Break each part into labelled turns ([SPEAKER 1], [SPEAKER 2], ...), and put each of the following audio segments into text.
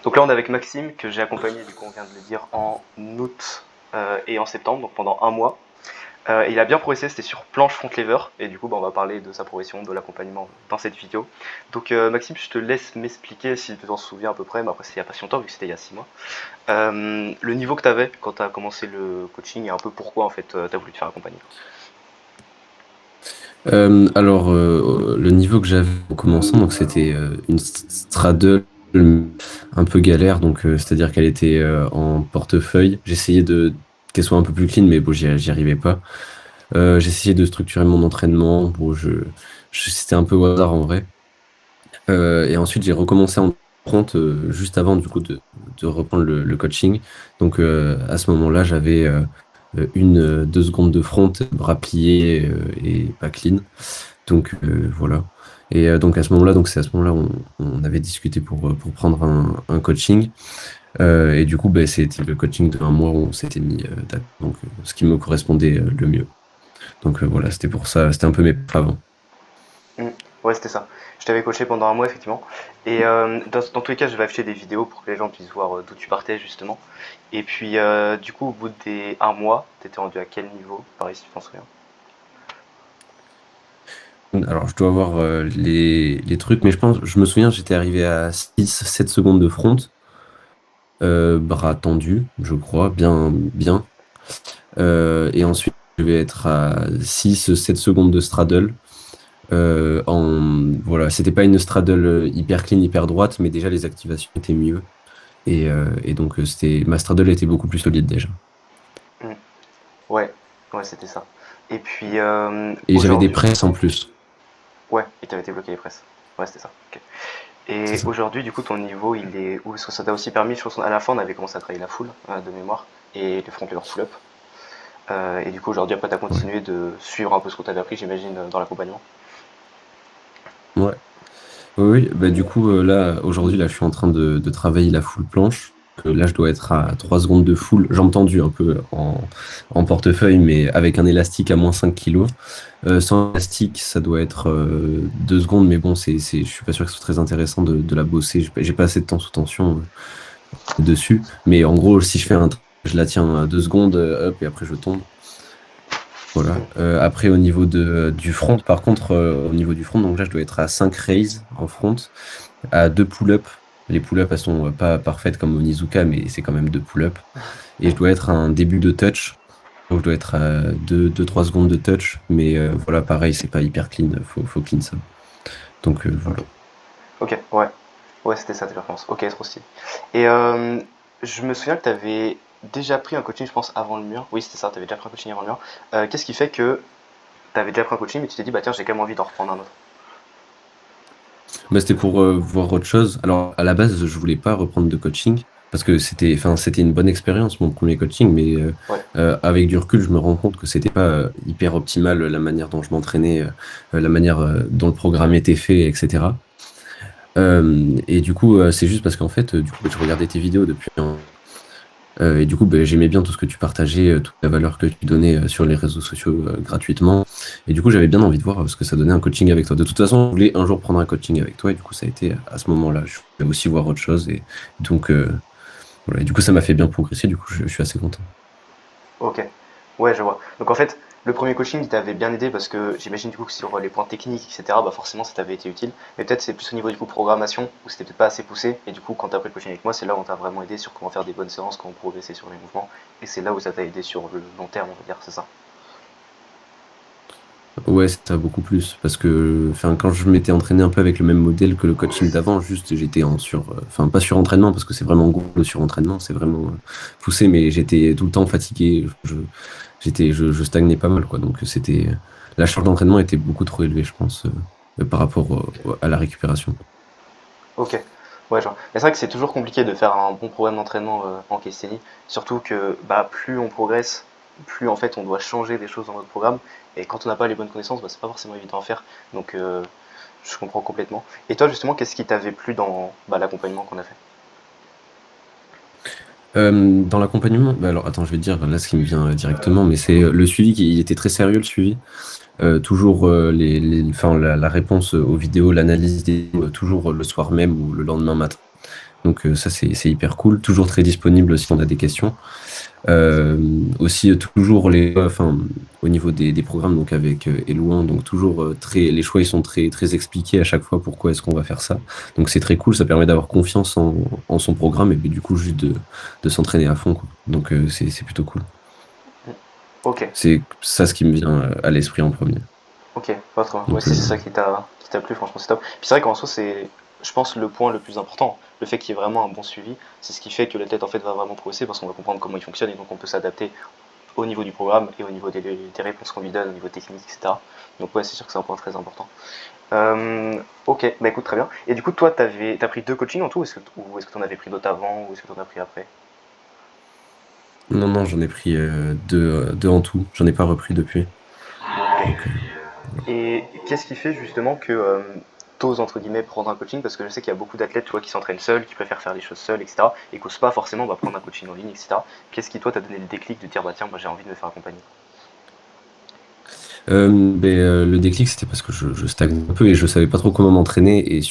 [SPEAKER 1] Donc là, on est avec Maxime, que j'ai accompagné, du coup, on vient de le dire, en août et en septembre, donc pendant un mois. Et il a bien progressé, c'était sur planche front lever, et du coup, bah, on va parler de sa progression, de l'accompagnement dans cette vidéo. Donc Maxime, je te laisse m'expliquer si tu t'en souviens à peu près, mais après c'était il n'y a pas si longtemps, vu que c'était il y a 6 mois. Le niveau que tu avais quand tu as commencé le coaching et un peu pourquoi en fait tu as voulu te faire accompagner.
[SPEAKER 2] Le niveau que j'avais en commençant, donc c'était une straddle un peu galère, donc c'est-à-dire qu'elle était en portefeuille. J'essayais de qu'elle soit un peu plus clean, mais bon, j'y arrivais pas. J'essayais de structurer mon entraînement. Bon, c'était un peu au hasard en vrai. Et ensuite, j'ai recommencé en front juste avant du coup de reprendre le coaching. Donc à ce moment-là, j'avais 2 secondes de front, bras pliés et pas clean. Donc voilà. Et donc à ce moment-là, donc c'est à ce moment-là on avait discuté pour prendre un coaching. Et du coup, ben, c'était le coaching de 1 mois où on s'était mis d'accord. Donc ce qui me correspondait le mieux. Donc voilà, c'était pour ça, c'était un peu mes plans avant.
[SPEAKER 1] Mm. Ouais, c'était ça. Je t'avais coaché pendant un mois, effectivement. Et dans tous les cas, je vais afficher des vidéos pour que les gens puissent voir d'où tu partais, justement. Et puis, du coup, au bout des un mois, t'étais rendu à quel niveau? Pareil, si tu t'en souviens.
[SPEAKER 2] Alors je dois avoir les trucs, mais je me souviens, j'étais arrivé à 6-7 secondes de front, bras tendus, je crois, bien, bien. Et ensuite, je vais être à 6-7 secondes de straddle. Voilà, c'était pas une straddle hyper clean, hyper droite, mais déjà les activations étaient mieux. Et donc ma straddle était beaucoup plus solide déjà.
[SPEAKER 1] Mm. Ouais, ouais, c'était ça. Et puis,
[SPEAKER 2] Et j'avais des
[SPEAKER 1] aujourd'hui.
[SPEAKER 2] presses en plus.
[SPEAKER 1] Ouais, et t'avais débloqué les presses. Ouais, c'était ça. Ok.
[SPEAKER 2] C'est
[SPEAKER 1] Et
[SPEAKER 2] ça.
[SPEAKER 1] aujourd'hui, du coup, ton niveau, il est où? Parce que ça t'a aussi permis, je pense, à la fin, on avait commencé à travailler la full de mémoire et le front lever pull-up. Et du coup, aujourd'hui, après, t'as
[SPEAKER 2] Ouais.
[SPEAKER 1] continué de suivre un peu ce que t'avais appris, j'imagine, dans l'accompagnement.
[SPEAKER 2] Ouais. Oui, oui, bah du coup, là, aujourd'hui, là, je suis en train de travailler la full planche. Là, je dois être à 3 secondes de full. J'ai entendu un peu en portefeuille, mais avec un élastique à -5 kilos. Sans élastique, ça doit être 2 secondes, mais bon, je suis pas sûr que ce soit très intéressant de la bosser. J'ai pas assez de temps sous tension dessus. Mais en gros, si je fais je la tiens à 2 secondes, hop, et après je tombe. Voilà. Après, au niveau du front, par contre, au niveau du front, donc là, je dois être à 5 raises en front, à 2 pull-ups. Les pull-ups, elles sont pas parfaites comme au Nizuka, mais c'est quand même 2 pull-ups. Et je dois être à un début de touch. Donc, je dois être à 3 secondes de touch. Mais voilà, pareil, c'est pas hyper clean. Faut clean ça. Donc, voilà.
[SPEAKER 1] Ok. Ok, ouais. Ouais, c'était ça tes performances. Ok, trop stylé. Et je me souviens que t'avais déjà pris un coaching, je pense, avant le mur. Oui, c'était ça, t'avais déjà pris un coaching avant le mur. Qu'est-ce qui fait que t'avais déjà pris un coaching, mais tu t'es dit, bah tiens, j'ai quand même envie d'en reprendre un autre?
[SPEAKER 2] Bah, c'était pour voir autre chose. Alors, à la base, je voulais pas reprendre de coaching parce que c'était une bonne expérience, mon premier coaching, mais
[SPEAKER 1] Ouais.
[SPEAKER 2] avec du recul, je me rends compte que c'était pas hyper optimal la manière dont je m'entraînais, la manière dont le programme était fait, etc. Et du coup, c'est juste parce qu'en fait, du coup, je regardais tes vidéos depuis et du coup, ben, j'aimais bien tout ce que tu partageais, toute la valeur que tu donnais sur les réseaux sociaux gratuitement. Et du coup, j'avais bien envie de voir ce que ça donnait un coaching avec toi. De toute façon, je voulais un jour prendre un coaching avec toi. Et du coup, ça a été à ce moment-là. Je voulais aussi voir autre chose. Et donc, voilà. Et du coup, ça m'a fait bien progresser. Du coup, je suis assez content.
[SPEAKER 1] Ok, ouais, je vois. Donc en fait, le premier coaching, il t'avait bien aidé parce que j'imagine du coup que sur les points techniques, etc., bah forcément ça t'avait été utile. Mais peut-être c'est plus au niveau du coup programmation où c'était peut-être pas assez poussé. Et du coup, quand t'as pris le coaching avec moi, c'est là où on t'a vraiment aidé sur comment faire des bonnes séances, comment progresser sur les mouvements. Et c'est là où ça t'a aidé sur le long terme, on va dire, c'est ça.
[SPEAKER 2] Ouais, ça beaucoup plus. Parce que enfin, quand je m'étais entraîné un peu avec le même modèle que le coaching d'avant, juste j'étais enfin, pas surentraînement, parce que c'est vraiment gros le surentraînement, c'est vraiment poussé, mais j'étais tout le temps fatigué. Je stagnais pas mal, quoi. Donc la charge d'entraînement était beaucoup trop élevée, je pense, par rapport à la récupération.
[SPEAKER 1] Ok, ouais, je vois. Mais c'est vrai que c'est toujours compliqué de faire un bon programme d'entraînement en Calisthenie. Surtout que bah, plus on progresse, plus en fait on doit changer des choses dans notre programme. Et quand on n'a pas les bonnes connaissances, bah, c'est pas forcément évident à faire. Donc je comprends complètement. Et toi, justement, qu'est-ce qui t'avait plu dans bah, l'accompagnement qu'on a fait?
[SPEAKER 2] Dans l'accompagnement, bah alors attends, je vais te dire là ce qui me vient directement, mais c'est le suivi qui il était très sérieux, le suivi. Toujours enfin, la réponse aux vidéos, l'analyse des vidéos, toujours le soir même ou le lendemain matin. Donc ça, c'est hyper cool. Toujours très disponible si on a des questions. Aussi, toujours enfin, au niveau des programmes, donc avec Elouan, donc toujours les choix ils sont très, très expliqués à chaque fois pourquoi est-ce qu'on va faire ça. Donc c'est très cool, ça permet d'avoir confiance en son programme et puis, du coup juste de s'entraîner à fond, quoi. Donc c'est plutôt cool.
[SPEAKER 1] Ok,
[SPEAKER 2] C'est ça ce qui me vient à l'esprit en premier.
[SPEAKER 1] ok, pas trop. Ouais,
[SPEAKER 2] Donc
[SPEAKER 1] si c'est ça qui t'a plu, franchement, c'est top. Puis c'est vrai qu'en soi, c'est, je pense, le point le plus important. Le fait qu'il y ait vraiment un bon suivi, c'est ce qui fait que l'athlète en fait va vraiment progresser parce qu'on va comprendre comment il fonctionne et donc on peut s'adapter au niveau du programme et au niveau des réponses qu'on lui donne, au niveau technique, etc. Donc ouais, c'est sûr que c'est un point très important. Ok, bah écoute, très bien. Et du coup, toi, t'as pris deux coachings en tout, ou est-ce que t'en avais pris d'autres avant, ou est-ce que t'en as pris après?
[SPEAKER 2] non, non, j'en ai pris deux en tout. J'en ai pas repris depuis. Donc voilà.
[SPEAKER 1] Et qu'est-ce qui fait justement que t'oses entre guillemets prendre un coaching? Parce que je sais qu'il y a beaucoup d'athlètes, tu vois, qui s'entraînent seuls, qui préfèrent faire les choses seuls, etc. Et qu'osent pas forcément bah, prendre un coaching en ligne, etc. Qu'est-ce qui toi t'a donné le déclic de dire bah tiens, moi j'ai envie de me faire accompagner?
[SPEAKER 2] Le déclic, c'était parce que je stagne un peu et je savais pas trop comment m'entraîner. Et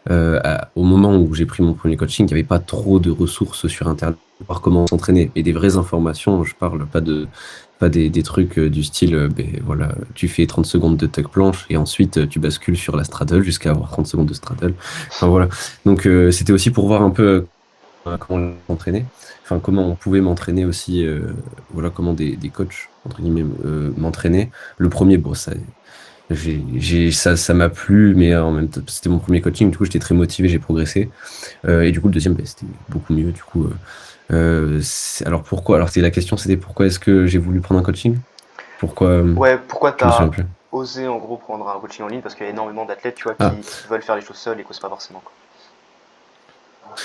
[SPEAKER 2] au moment où j'ai pris mon premier coaching, il n'y avait pas trop de ressources sur Internet pour voir comment s'entraîner. Et des vraies informations, je parle pas des trucs du style, voilà, tu fais 30 secondes de tuck planche et ensuite tu bascules sur la straddle jusqu'à avoir 30 secondes de straddle. Enfin voilà. Donc c'était aussi pour voir un peu comment m'entraîner, enfin comment on pouvait m'entraîner aussi, voilà comment des coachs entre guillemets m'entraîner. Le premier, bon ça m'a plu, mais en même temps c'était mon premier coaching, du coup j'étais très motivé, j'ai progressé. Et du coup le deuxième, c'était beaucoup mieux. Du coup, alors pourquoi? Alors c'est la question, c'était pourquoi est-ce que j'ai voulu prendre un coaching? Pourquoi?
[SPEAKER 1] Ouais, pourquoi
[SPEAKER 2] Je me souviens
[SPEAKER 1] t'as
[SPEAKER 2] plus.
[SPEAKER 1] osé en gros prendre un coaching en ligne? Parce qu'il y a énormément d'athlètes, tu vois,
[SPEAKER 2] Ah,
[SPEAKER 1] qui veulent faire les choses seuls et qu'osent pas forcément, quoi.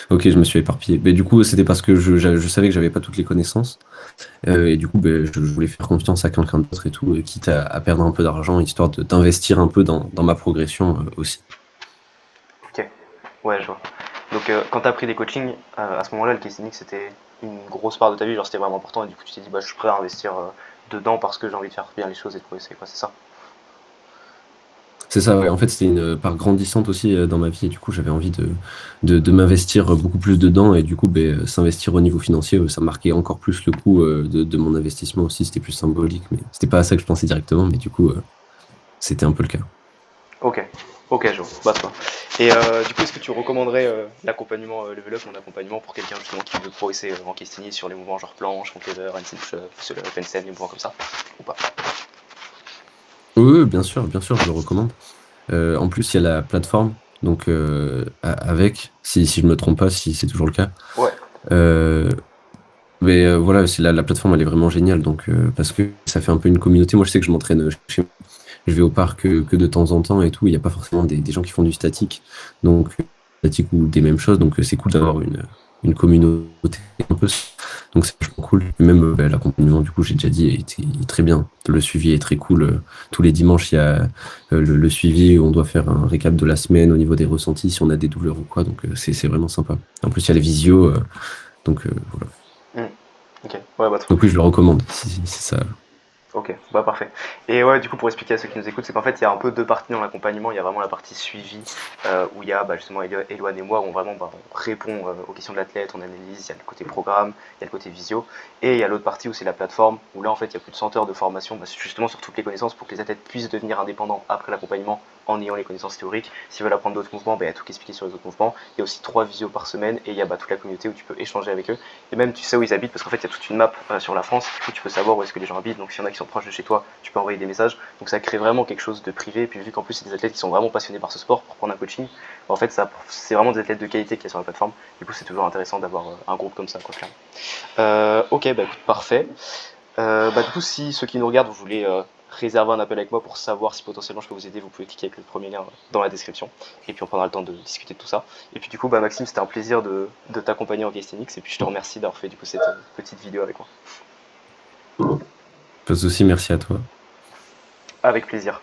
[SPEAKER 2] ok, je me suis éparpillé. Mais du coup, c'était parce que je savais que j'avais pas toutes les connaissances. Et du coup, je voulais faire confiance à quelqu'un d'autre et tout, quitte à perdre un peu d'argent, histoire d'investir un peu dans ma progression aussi.
[SPEAKER 1] Ok, ouais, je vois. Donc quand t'as pris des coachings, à ce moment-là, le calisthenics c'était une grosse part de ta vie, genre c'était vraiment important et du coup tu t'es dit bah je suis prêt à investir dedans parce que j'ai envie de faire bien les choses et de progresser, quoi, c'est ça?
[SPEAKER 2] C'est ça, ouais. En fait, c'était une part grandissante aussi dans ma vie, et du coup, j'avais envie de m'investir beaucoup plus dedans, et du coup, s'investir au niveau financier, ça marquait encore plus le coût de mon investissement aussi. C'était plus symbolique, mais c'était pas à ça que je pensais directement, mais du coup, c'était un peu le cas.
[SPEAKER 1] Ok, ok, je vois, bah toi. Et du coup, est-ce que tu recommanderais l'accompagnement Level Up, mon accompagnement pour quelqu'un justement qui veut progresser en calisthenics sur les mouvements genre planche, front lever, handstand push-up, muscle up, handstand, les mouvements comme ça, ou pas?
[SPEAKER 2] Oui, oui, bien sûr, je le recommande. En plus, il y a la plateforme, donc avec, si je me trompe pas, si c'est toujours le cas.
[SPEAKER 1] Ouais,
[SPEAKER 2] Euh, voilà, c'est la plateforme, elle est vraiment géniale, donc parce que ça fait un peu une communauté. Moi, je sais que je m'entraîne chez je vais au parc que de temps en temps et tout. Il n'y a pas forcément des gens qui font du statique, donc statique ou des mêmes choses. Donc c'est cool d'avoir une communauté un peu. Donc c'est vachement cool. Et même l'accompagnement, du coup, j'ai déjà dit, est très bien. Le suivi est très cool. Tous les dimanches, il y a le suivi où on doit faire un récap de la semaine au niveau des ressentis, si on a des douleurs ou quoi. Donc c'est vraiment sympa. En plus, il y a les visios. Donc voilà.
[SPEAKER 1] hmm, ok, ouais, bah trop.
[SPEAKER 2] Donc oui, je le recommande. Si c'est ça.
[SPEAKER 1] Ok, bah parfait. Et ouais, du coup, pour expliquer à ceux qui nous écoutent, c'est qu'en fait, il y a un peu deux parties dans l'accompagnement. Il y a vraiment la partie suivi, où il y a bah, justement Eloane et moi, où on vraiment bah, on répond aux questions de l'athlète, on analyse, il y a le côté programme, il y a le côté visio. Et il y a l'autre partie où c'est la plateforme, où là, en fait, il y a plus de 100 heures de formation, bah, justement sur toutes les connaissances, pour que les athlètes puissent devenir indépendants après l'accompagnement en ayant les connaissances théoriques. S'ils veulent apprendre d'autres mouvements, bah, il y a tout expliqué sur les autres mouvements. Il y a aussi 3 visios par semaine, et il y a bah, toute la communauté où tu peux échanger avec eux. Et même tu sais où ils habitent, parce qu'en fait, il y a toute une map sur la France, du coup, tu peux savoir où est-ce que les gens habitent. Donc, s'il y en a qui sont proches de chez toi, tu peux envoyer des messages. Donc ça crée vraiment quelque chose de privé. Et puis vu qu'en plus c'est des athlètes qui sont vraiment passionnés par ce sport pour prendre un coaching, en fait c'est vraiment des athlètes de qualité qui sont sur la plateforme. Du coup c'est toujours intéressant d'avoir un groupe comme ça, quoi, clairement. Ok, bah écoute, parfait. Bah du coup si ceux qui nous regardent vous voulez réserver un appel avec moi pour savoir si potentiellement je peux vous aider, vous pouvez cliquer avec le premier lien dans la description. Et puis on prendra le temps de discuter de tout ça. Et puis du coup bah Maxime, c'était un plaisir de t'accompagner en calisthenics. Et puis je te remercie d'avoir fait du coup cette petite vidéo avec moi.
[SPEAKER 2] Pas de souci, merci à toi.
[SPEAKER 1] Avec plaisir.